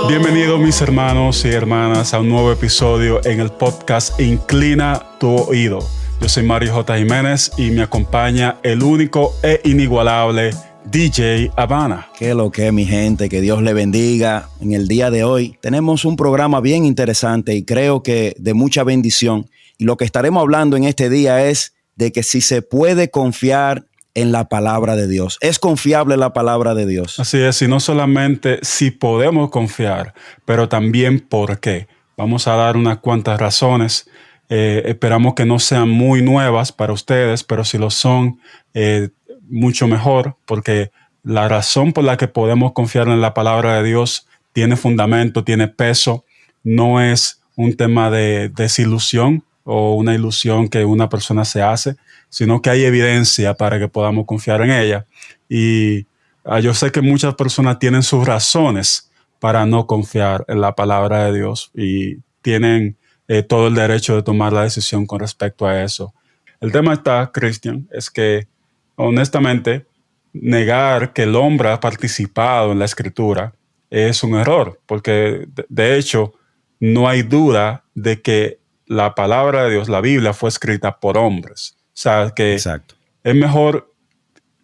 Bienvenidos mis hermanos y hermanas a un nuevo episodio en el podcast Inclina tu oído. Yo soy Mario J. Jiménez y me acompaña el único e inigualable DJ Habana. ¿Qué lo que, mi gente? Que Dios le bendiga. En el día de hoy tenemos un programa bien interesante y creo que de mucha bendición. Y lo que estaremos hablando en este día es de que si se puede confiar en la palabra de Dios. ¿Es confiable la palabra de Dios? Así es, y no solamente si podemos confiar, pero también por qué. Vamos a dar unas cuantas razones. Esperamos que no sean muy nuevas para ustedes, pero si lo son, mucho mejor, porque la razón por la que podemos confiar en la palabra de Dios tiene fundamento, tiene peso. No es un tema de desilusión o una ilusión que una persona se hace, sino que hay evidencia para que podamos confiar en ella. Y yo sé que muchas personas tienen sus razones para no confiar en la palabra de Dios y tienen todo el derecho de tomar la decisión con respecto a eso. El tema está, Cristian, es que honestamente negar que el hombre ha participado en la escritura es un error, porque de hecho no hay duda de que la palabra de Dios, la Biblia, fue escrita por hombres. O sea, que Exacto. es mejor,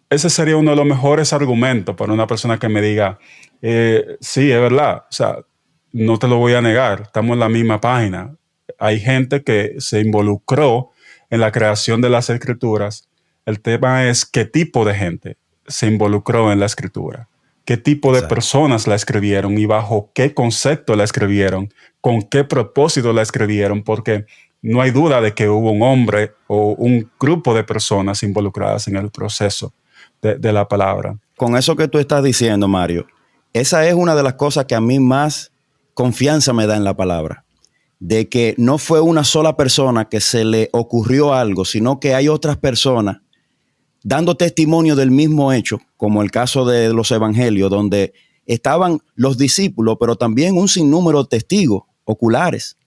ese sería uno de los mejores argumentos para una persona que me diga, sí, es verdad, o sea, no te lo voy a negar, estamos en la misma página. Hay gente que se involucró en la creación de las escrituras. El tema es qué tipo de gente se involucró en la escritura, qué tipo de personas la escribieron y bajo qué concepto la escribieron, con qué propósito la escribieron, porque no hay duda de que hubo un hombre o un grupo de personas involucradas en el proceso de la palabra. Con eso que tú estás diciendo, Mario, esa es una de las cosas que a mí más confianza me da en la palabra, de que no fue una sola persona que se le ocurrió algo, sino que hay otras personas dando testimonio del mismo hecho, como el caso de los evangelios, donde estaban los discípulos, pero también un sinnúmero de testigos oculares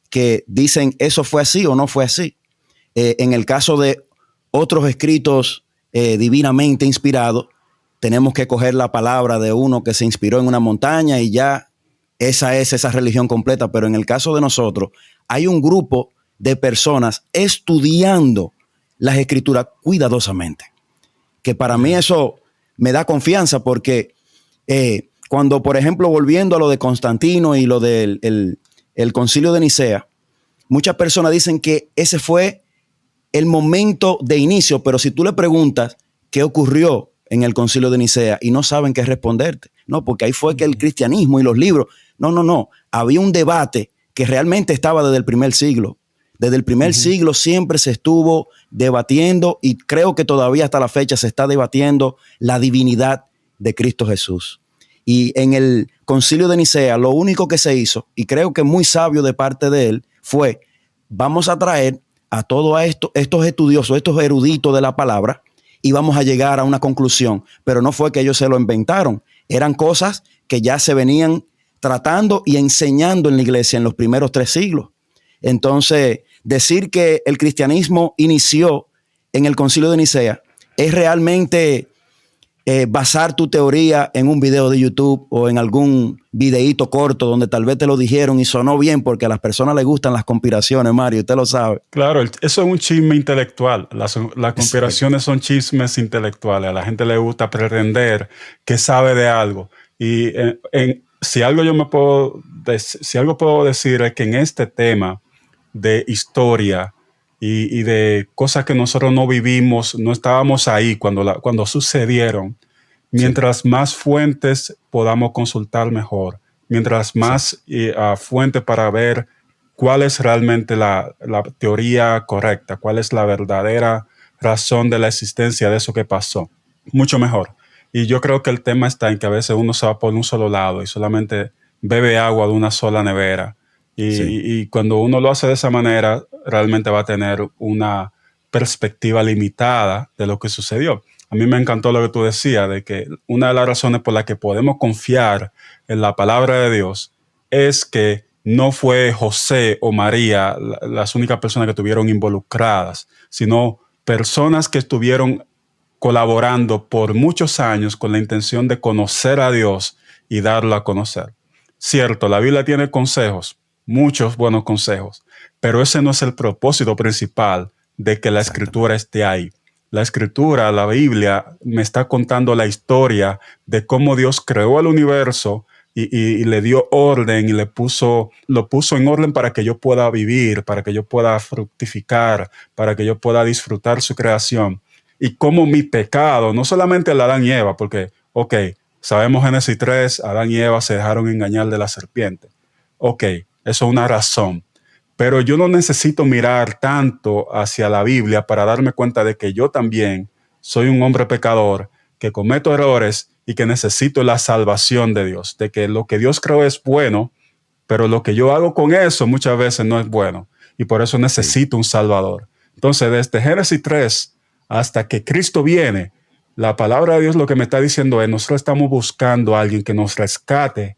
que dicen eso fue así o no fue así. En el caso de otros escritos divinamente inspirados, tenemos que coger la palabra de uno que se inspiró en una montaña y ya esa es esa religión completa. Pero en el caso de nosotros, hay un grupo de personas estudiando las escrituras cuidadosamente, que para mí eso me da confianza porque cuando, por ejemplo, volviendo a lo de Constantino y lo del el concilio de Nicea, muchas personas dicen que ese fue el momento de inicio, pero si tú le preguntas qué ocurrió en el concilio de Nicea y no saben qué responderte, no, porque ahí fue que el cristianismo y los libros, no, había un debate que realmente estaba desde el primer siglo. Desde el primer siglo siempre se estuvo debatiendo y creo que todavía hasta la fecha se está debatiendo la divinidad de Cristo Jesús. Y en el concilio de Nicea lo único que se hizo, y creo que muy sabio de parte de él, fue vamos a traer a todos estos estudiosos, estos eruditos de la palabra y vamos a llegar a una conclusión. Pero no fue que ellos se lo inventaron, eran cosas que ya se venían tratando y enseñando en la iglesia en los primeros 3 siglos. Entonces, decir que el cristianismo inició en el concilio de Nicea es realmente basar tu teoría en un video de YouTube o en algún videíto corto donde tal vez te lo dijeron y sonó bien porque a las personas les gustan las conspiraciones, Mario, usted lo sabe. Claro, eso es un chisme intelectual. Las conspiraciones son chismes intelectuales. A la gente le gusta pretender que sabe de algo. Y si algo puedo decir es que en este tema de historia y de cosas que nosotros no vivimos, no estábamos ahí cuando sucedieron. Mientras más fuentes podamos consultar, mejor. Mientras más fuentes para ver cuál es realmente la teoría correcta, cuál es la verdadera razón de la existencia de eso que pasó, mucho mejor. Y yo creo que el tema está en que a veces uno se va por un solo lado y solamente bebe agua de una sola nevera. Y cuando uno lo hace de esa manera, realmente va a tener una perspectiva limitada de lo que sucedió. A mí me encantó lo que tú decías, de que una de las razones por las que podemos confiar en la palabra de Dios es que no fue José o María las únicas personas que estuvieron involucradas, sino personas que estuvieron colaborando por muchos años con la intención de conocer a Dios y darlo a conocer. O cierto, la Biblia tiene consejos, muchos buenos consejos, pero ese no es el propósito principal de que la escritura esté ahí. La escritura, la Biblia, me está contando la historia de cómo Dios creó el universo y le dio orden y lo puso en orden para que yo pueda vivir, para que yo pueda fructificar, para que yo pueda disfrutar su creación. Y cómo mi pecado, no solamente el Adán y Eva, porque, ok, sabemos Génesis 3, Adán y Eva se dejaron engañar de la serpiente. Ok, eso es una razón. Pero yo no necesito mirar tanto hacia la Biblia para darme cuenta de que yo también soy un hombre pecador, que cometo errores y que necesito la salvación de Dios, de que lo que Dios creó es bueno, pero lo que yo hago con eso muchas veces no es bueno y por eso necesito un Salvador. Entonces, desde Génesis 3 hasta que Cristo viene, la palabra de Dios lo que me está diciendo es, nosotros estamos buscando a alguien que nos rescate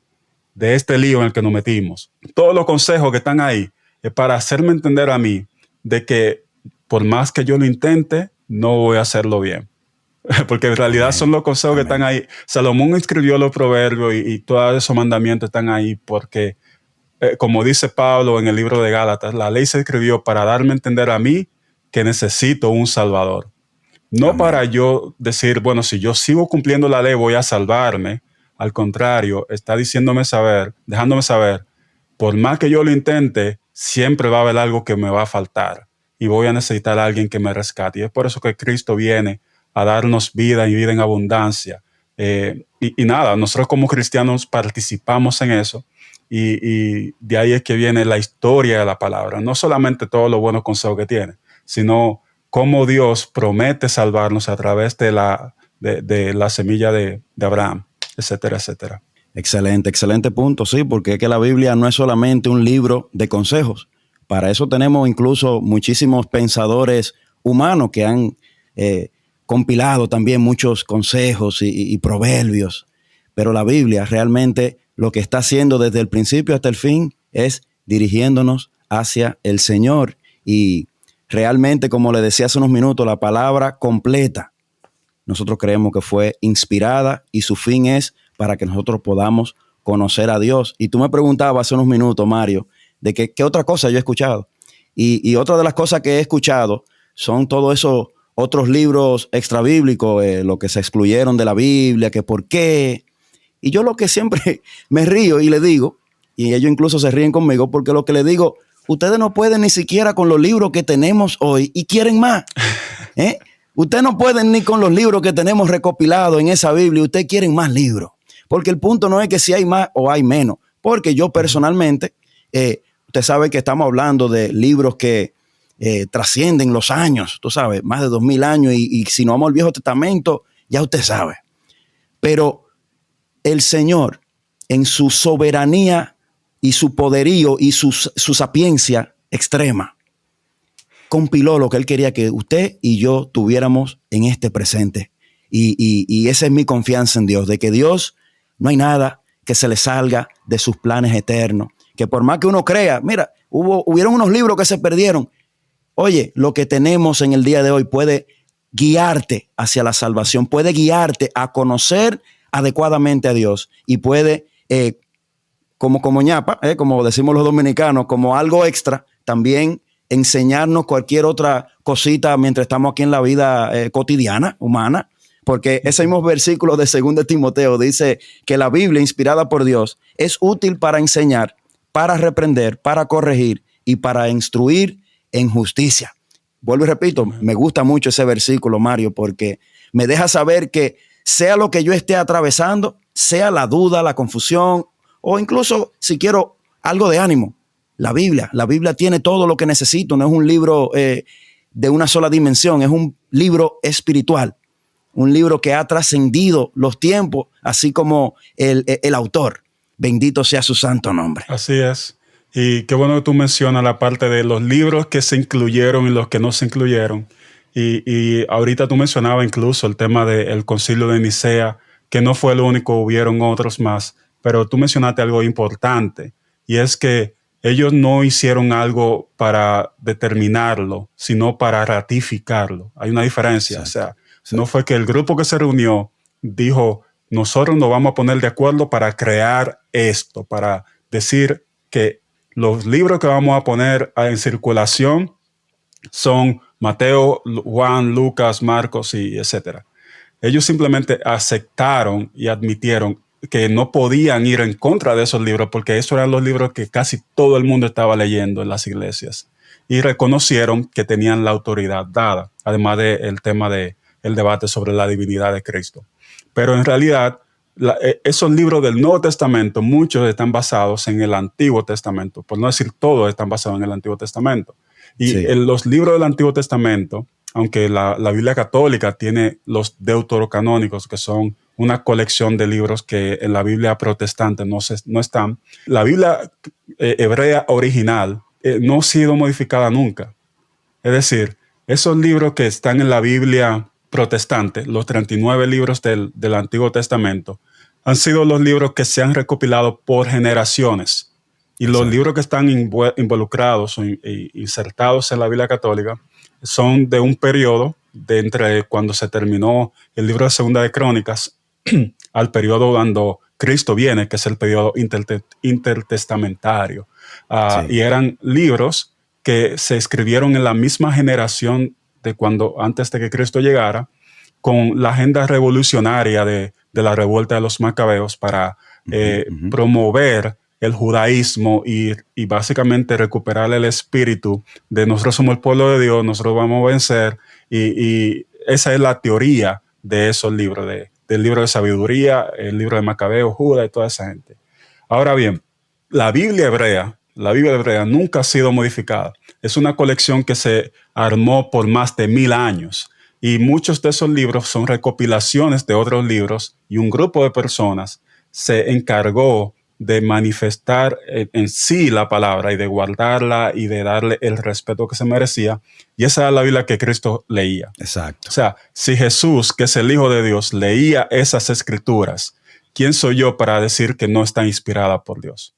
de este lío en el que nos metimos. Todos los consejos que están ahí es para hacerme entender a mí de que por más que yo lo intente, no voy a hacerlo bien. Porque en realidad son los consejos que están ahí. Salomón escribió los proverbios y todos esos mandamientos están ahí porque, como dice Pablo en el libro de Gálatas, la ley se escribió para darme a entender a mí que necesito un Salvador. No para yo decir, bueno, si yo sigo cumpliendo la ley voy a salvarme. Al contrario, está dejándome saber, por más que yo lo intente, siempre va a haber algo que me va a faltar y voy a necesitar a alguien que me rescate. Y es por eso que Cristo viene a darnos vida y vida en abundancia. Y nada, nosotros como cristianos participamos en eso y de ahí es que viene la historia de la palabra. No solamente todos los buenos consejos que tiene, sino cómo Dios promete salvarnos a través de la semilla de Abraham, etcétera, etcétera. Excelente, excelente punto, sí, porque es que la Biblia no es solamente un libro de consejos. Para eso tenemos incluso muchísimos pensadores humanos que han compilado también muchos consejos y proverbios. Pero la Biblia realmente lo que está haciendo desde el principio hasta el fin es dirigiéndonos hacia el Señor. Y realmente, como le decía hace unos minutos, la palabra completa, nosotros creemos que fue inspirada y su fin es para que nosotros podamos conocer a Dios. Y tú me preguntabas hace unos minutos, Mario, de qué otra cosa yo he escuchado. Y otra de las cosas que he escuchado son todos esos otros libros extrabíblicos, lo que se excluyeron de la Biblia, que por qué. Y yo lo que siempre me río y le digo, y ellos incluso se ríen conmigo, porque lo que le digo, ustedes no pueden ni siquiera con los libros que tenemos hoy y quieren más. Ustedes no pueden ni con los libros que tenemos recopilados en esa Biblia, ustedes quieren más libros. Porque el punto no es que si hay más o hay menos. Porque yo personalmente, usted sabe que estamos hablando de libros que trascienden los años, tú sabes, más de 2000 años. Y si no vamos al Viejo Testamento, ya usted sabe. Pero el Señor, en su soberanía y su poderío y su sapiencia extrema, compiló lo que Él quería que usted y yo tuviéramos en este presente. Y esa es mi confianza en Dios, de que Dios no hay nada que se le salga de sus planes eternos. Que por más que uno crea, mira, hubieron unos libros que se perdieron. Oye, lo que tenemos en el día de hoy puede guiarte hacia la salvación, puede guiarte a conocer adecuadamente a Dios y puede, como ñapa, como decimos los dominicanos, como algo extra, también enseñarnos cualquier otra cosita mientras estamos aquí en la vida cotidiana, humana. Porque ese mismo versículo de 2 Timoteo dice que la Biblia, inspirada por Dios, es útil para enseñar, para reprender, para corregir y para instruir en justicia. Vuelvo y repito, me gusta mucho ese versículo, Mario, porque me deja saber que sea lo que yo esté atravesando, sea la duda, la confusión, o incluso si quiero algo de ánimo, la Biblia tiene todo lo que necesito. No es un libro de una sola dimensión, es un libro espiritual. Un libro que ha trascendido los tiempos, así como el autor. Bendito sea su santo nombre. Así es. Y qué bueno que tú mencionas la parte de los libros que se incluyeron y los que no se incluyeron. Y ahorita tú mencionabas incluso el tema del Concilio de Nicea, que no fue el único, hubieron otros más. Pero tú mencionaste algo importante, y es que ellos no hicieron algo para determinarlo, sino para ratificarlo. Hay una diferencia. Exacto. O sea, no fue que el grupo que se reunió dijo, nosotros nos vamos a poner de acuerdo para crear esto, para decir que los libros que vamos a poner en circulación son Mateo, Juan, Lucas, Marcos y etcétera. Ellos simplemente aceptaron y admitieron que no podían ir en contra de esos libros porque esos eran los libros que casi todo el mundo estaba leyendo en las iglesias y reconocieron que tenían la autoridad dada, además del tema del debate sobre la divinidad de Cristo. Pero en realidad, esos libros del Nuevo Testamento, muchos están basados en el Antiguo Testamento, por no decir todos están basados en el Antiguo Testamento. Y Sí. los libros del Antiguo Testamento, aunque la Biblia católica tiene los deuterocanónicos, que son una colección de libros que en la Biblia protestante no están, la Biblia hebrea original no ha sido modificada nunca. Es decir, esos libros que están en la Biblia protestante, los 39 libros del Antiguo Testamento, han sido los libros que se han recopilado por generaciones. Y los Exacto. libros que están involucrados o insertados en la Biblia católica son de un periodo de entre cuando se terminó el libro de Segunda de Crónicas al periodo cuando Cristo viene, que es el periodo intertestamentario. Sí. Y eran libros que se escribieron en la misma generación de cuando antes de que Cristo llegara, con la agenda revolucionaria de la revuelta de los macabeos para promover el judaísmo y básicamente recuperar el espíritu de nosotros somos el pueblo de Dios, nosotros vamos a vencer, y esa es la teoría de esos libros, del libro de sabiduría, el libro de Macabeo, Judas y toda esa gente. Ahora bien, la Biblia hebrea nunca ha sido modificada. Es una colección que se armó por más de 1000 años. Y muchos de esos libros son recopilaciones de otros libros y un grupo de personas se encargó de manifestar en sí la palabra y de guardarla y de darle el respeto que se merecía. Y esa era la Biblia que Cristo leía. Exacto. O sea, si Jesús, que es el Hijo de Dios, leía esas escrituras, ¿quién soy yo para decir que no está inspirada por Dios?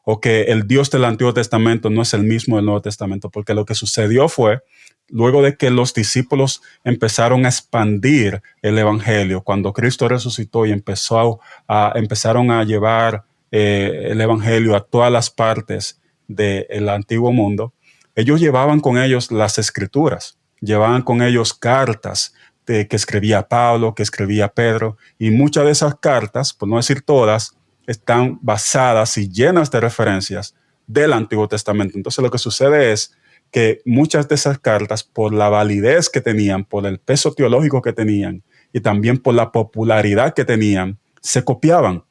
O que el Dios del Antiguo Testamento no es el mismo del Nuevo Testamento, porque lo que sucedió fue, luego de que los discípulos empezaron a expandir el Evangelio, cuando Cristo resucitó y empezaron a llevar el Evangelio a todas las partes del antiguo mundo, ellos llevaban con ellos las escrituras, llevaban con ellos cartas que escribía Pablo, que escribía Pedro, y muchas de esas cartas, por no decir todas, están basadas y llenas de referencias del Antiguo Testamento. Entonces lo que sucede es que muchas de esas cartas, por la validez que tenían, por el peso teológico que tenían y también por la popularidad que tenían, se copiaban.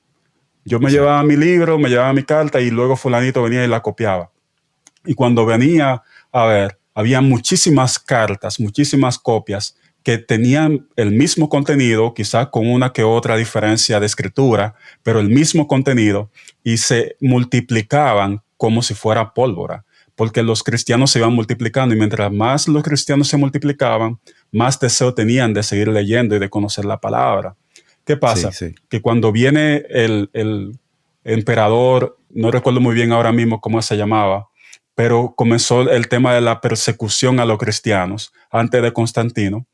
Yo me llevaba mi libro, me llevaba mi carta y luego fulanito venía y la copiaba. Y cuando venía a ver, había muchísimas cartas, muchísimas copias que tenían el mismo contenido, quizás con una que otra diferencia de escritura, pero el mismo contenido, y se multiplicaban como si fuera pólvora, porque los cristianos se iban multiplicando y mientras más los cristianos se multiplicaban, más deseo tenían de seguir leyendo y de conocer la palabra. ¿Qué pasa? Sí, sí. Que cuando viene el emperador, no recuerdo muy bien ahora mismo cómo se llamaba, pero comenzó el tema de la persecución a los cristianos antes de Constantino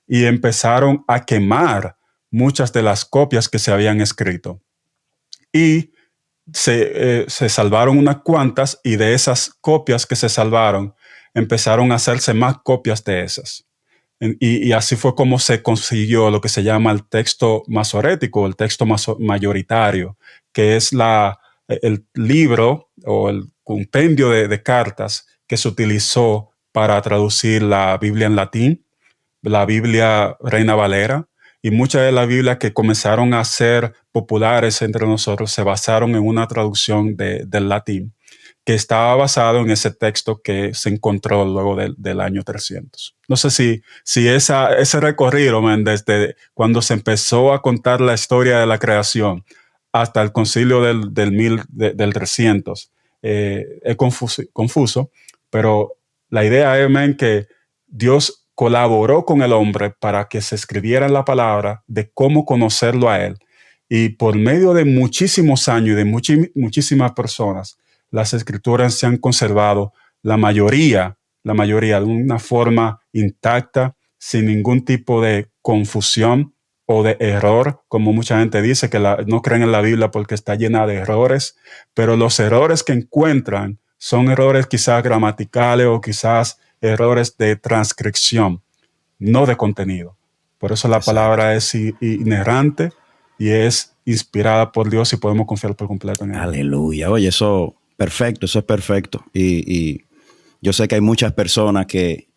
y empezaron a quemar muchas de las copias que se habían escrito. Y se salvaron unas cuantas y de esas copias que se salvaron empezaron a hacerse más copias de esas. Y así fue como se consiguió lo que se llama el texto masorético, el texto mayoritario, que es el libro o el compendio de cartas que se utilizó para traducir la Biblia en latín, la Biblia Reina Valera, y muchas de las Biblias que comenzaron a ser populares entre nosotros se basaron en una traducción del latín que estaba basado en ese texto que se encontró luego del año 300. No sé si ese recorrido, man, desde cuando se empezó a contar la historia de la creación hasta el concilio del 300, es confuso, pero la idea es, man, que Dios colaboró con el hombre para que se escribiera la palabra de cómo conocerlo a él. Y por medio de muchísimos años y de muchísimas personas, las escrituras se han conservado, la mayoría de una forma intacta, sin ningún tipo de confusión, o de error, como mucha gente dice, que no creen en la Biblia porque está llena de errores, pero los errores que encuentran son errores quizás gramaticales o quizás errores de transcripción, no de contenido. Por eso la Exacto. palabra es inerrante y es inspirada por Dios y podemos confiar por completo en ella. Aleluya. Oye, eso es perfecto. Y yo sé que hay muchas personas que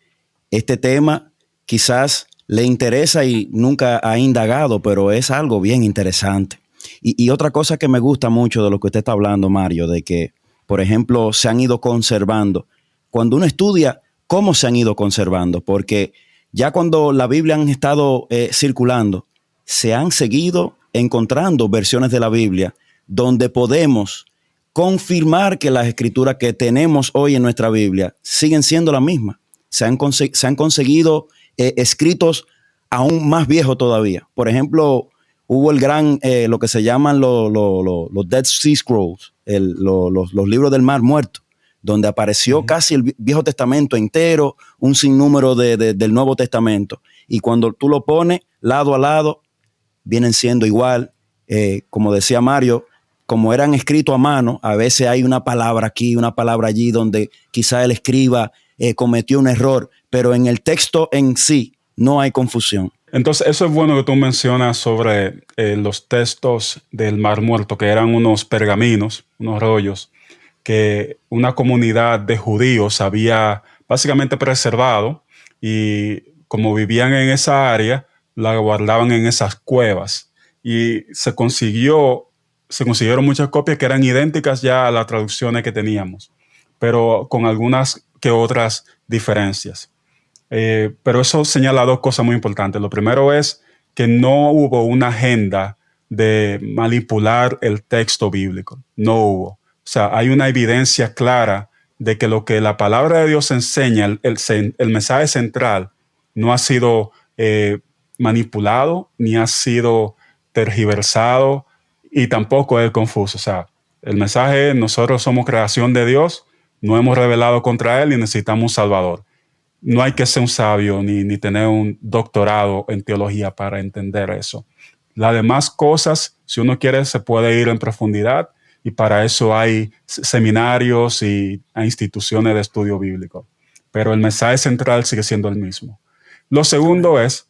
este tema quizás le interesa y nunca ha indagado, pero es algo bien interesante. Y otra cosa que me gusta mucho de lo que usted está hablando, Mario, de que, por ejemplo, se han ido conservando. Cuando uno estudia cómo se han ido conservando, porque ya cuando la Biblia han estado circulando, se han seguido encontrando versiones de la Biblia donde podemos confirmar que las escrituras que tenemos hoy en nuestra Biblia siguen siendo las mismas. Se han conseguido escritos aún más viejos todavía. Por ejemplo, hubo el gran, lo que se llaman los Dead Sea Scrolls, los libros del Mar Muerto, donde apareció casi el Viejo Testamento entero, un sinnúmero del Nuevo Testamento. Y cuando tú lo pones lado a lado, vienen siendo igual. Como decía Mario, como eran escritos a mano, a veces hay una palabra aquí, una palabra allí, donde quizá el escriba cometió un error, pero en el texto en sí no hay confusión. Entonces, eso es bueno que tú mencionas sobre los textos del Mar Muerto, que eran unos pergaminos, unos rollos, que una comunidad de judíos había básicamente preservado y como vivían en esa área, la guardaban en esas cuevas. Y se consiguieron muchas copias que eran idénticas ya a las traducciones que teníamos, pero con algunas que otras diferencias. Pero eso señala dos cosas muy importantes. Lo primero es que no hubo una agenda de manipular el texto bíblico. No hubo. O sea, hay una evidencia clara de que lo que la palabra de Dios enseña, el mensaje central, no ha sido manipulado, ni ha sido tergiversado, y tampoco es confuso. O sea, el mensaje es: nosotros somos creación de Dios, no hemos rebelado contra Él y necesitamos un Salvador. No hay que ser un sabio ni tener un doctorado en teología para entender eso. Las demás cosas, si uno quiere, se puede ir en profundidad, y para eso hay seminarios y hay instituciones de estudio bíblico. Pero el mensaje central sigue siendo el mismo. Lo segundo es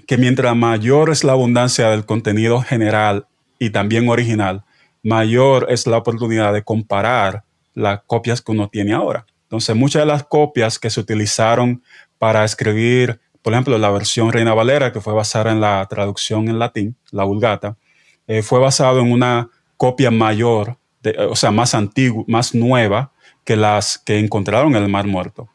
que mientras mayor es la abundancia del contenido general y también original, mayor es la oportunidad de comparar las copias que uno tiene ahora. Entonces, muchas de las copias que se utilizaron para escribir, por ejemplo, la versión Reina Valera, que fue basada en la traducción en latín, la Vulgata, fue basado en una copia mayor, o sea, más antigua, más nueva que las que encontraron en el Mar Muerto.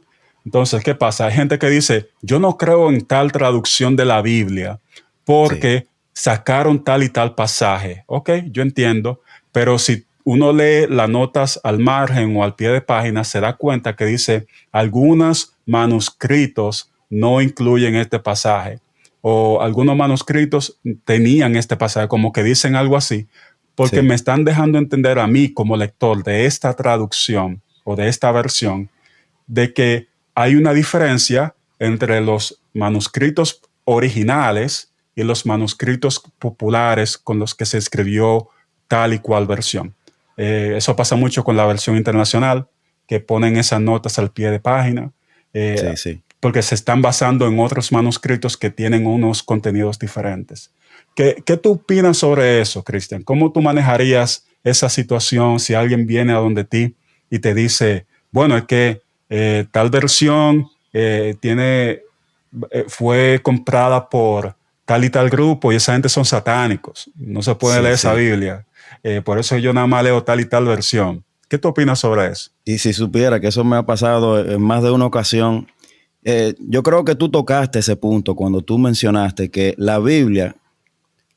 Entonces, ¿qué pasa? Hay gente que dice: yo no creo en tal traducción de la Biblia porque sacaron tal y tal pasaje. Ok, yo entiendo, pero si uno lee las notas al margen o al pie de página, se da cuenta que dice: algunos manuscritos no incluyen este pasaje, o algunos manuscritos tenían este pasaje, como que dicen algo así, porque me están dejando entender a mí como lector de esta traducción o de esta versión, de que hay una diferencia entre los manuscritos originales y los manuscritos populares con los que se escribió tal y cual versión. Eso pasa mucho con la versión internacional, que ponen esas notas al pie de página, porque se están basando en otros manuscritos que tienen unos contenidos diferentes. ¿Qué tú opinas sobre eso, Cristian? ¿Cómo tú manejarías esa situación si alguien viene a donde ti y te dice: bueno, es que tal versión fue comprada por tal y tal grupo y esa gente son satánicos, no se puede leer esa Biblia, por eso yo nada más leo tal y tal versión? ¿Qué tú opinas sobre eso? Y si supiera que eso me ha pasado en más de una ocasión, yo creo que tú tocaste ese punto cuando tú mencionaste que la Biblia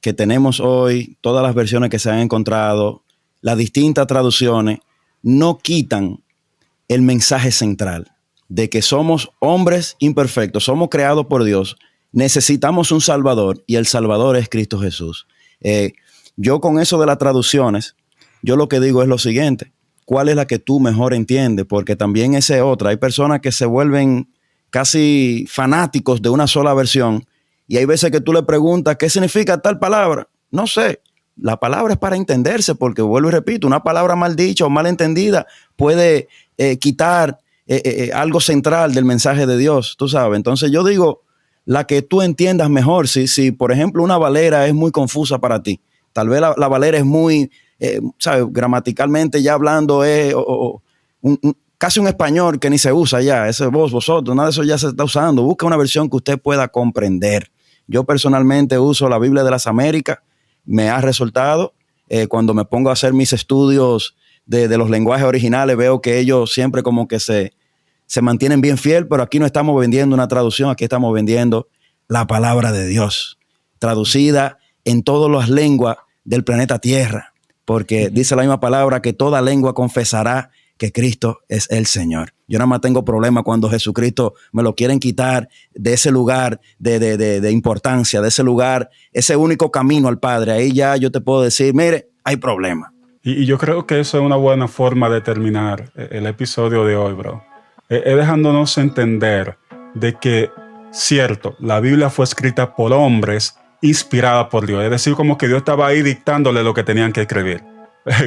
que tenemos hoy, todas las versiones que se han encontrado, las distintas traducciones, no quitan el mensaje central de que somos hombres imperfectos, somos creados por Dios, necesitamos un Salvador y el Salvador es Cristo Jesús. Yo con eso de las traducciones, yo lo que digo es lo siguiente: ¿cuál es la que tú mejor entiendes? Porque también esa es otra. Hay personas que se vuelven casi fanáticos de una sola versión Y hay veces que tú le preguntas, ¿qué significa tal palabra? No sé. La palabra es para entenderse, porque vuelvo y repito, una palabra mal dicha o mal entendida puede quitar algo central del mensaje de Dios, tú sabes. Entonces yo digo, la que tú entiendas mejor. Si por ejemplo, una Valera es muy confusa para ti, tal vez la Valera es muy, ¿sabes? Gramaticalmente ya hablando es casi un español que ni se usa ya, ese vos, vosotros, nada de eso ya se está usando. Busca una versión que usted pueda comprender. Yo personalmente uso la Biblia de las Américas, me ha resultado. Cuando me pongo a hacer mis estudios de los lenguajes originales, veo que ellos siempre como que se mantienen bien fiel, pero aquí no estamos vendiendo una traducción, aquí estamos vendiendo la palabra de Dios, traducida en todas las lenguas del planeta Tierra, porque dice la misma palabra que toda lengua confesará que Cristo es el Señor. Yo nada más tengo problema cuando Jesucristo me lo quieren quitar de ese lugar de importancia, de ese lugar, ese único camino al Padre. Ahí ya yo te puedo decir, mire, hay problema. Y yo creo que eso es una buena forma de terminar el episodio de hoy, bro. Es dejándonos entender de que, cierto, la Biblia fue escrita por hombres, inspirada por Dios. Es decir, como que Dios estaba ahí dictándole lo que tenían que escribir.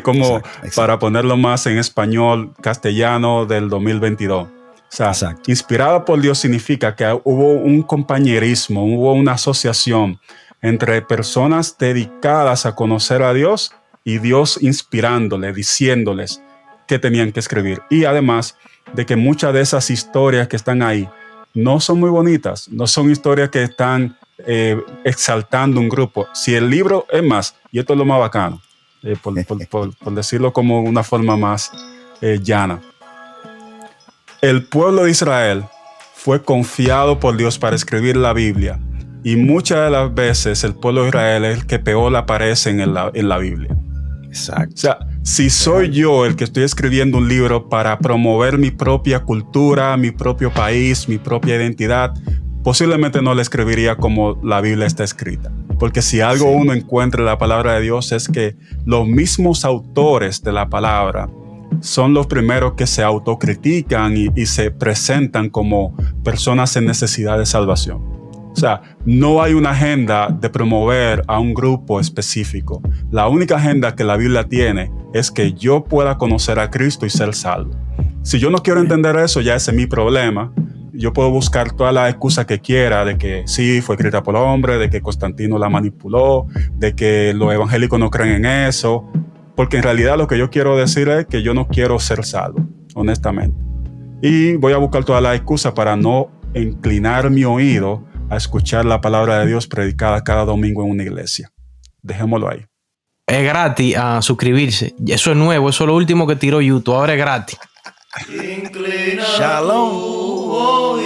Como exacto. Para ponerlo más en español castellano del 2022. O sea, exacto. Inspirada por Dios significa que hubo un compañerismo, hubo una asociación entre personas dedicadas a conocer a Dios y Dios inspirándoles, diciéndoles qué tenían que escribir. Y además de que muchas de esas historias que están ahí no son muy bonitas, no son historias que están exaltando un grupo. Si el libro es más, y esto es lo más bacano, por decirlo como una forma más llana, el pueblo de Israel fue confiado por Dios para escribir la Biblia, y muchas de las veces el pueblo de Israel es el que peor aparece en la Biblia. Exacto. O sea, si soy yo el que estoy escribiendo un libro para promover mi propia cultura, mi propio país, mi propia identidad, posiblemente no la escribiría como la Biblia está escrita. Porque si algo uno encuentra en la palabra de Dios es que los mismos autores de la palabra son los primeros que se autocritican y se presentan como personas en necesidad de salvación. O sea, no hay una agenda de promover a un grupo específico. La única agenda que la Biblia tiene es que yo pueda conocer a Cristo y ser salvo. Si yo no quiero entender eso, ya ese es mi problema. Yo puedo buscar todas las excusas que quiera de que sí, fue escrita por hombre, de que Constantino la manipuló, de que los evangélicos no creen en eso, porque en realidad lo que yo quiero decir es que yo no quiero ser salvo, honestamente. Y voy a buscar todas las excusas para no inclinar mi oído a escuchar la palabra de Dios predicada cada domingo en una iglesia. Dejémoslo ahí. Es gratis a suscribirse. Eso es nuevo, eso es lo último que tiró YouTube. Ahora es gratis. Shalom.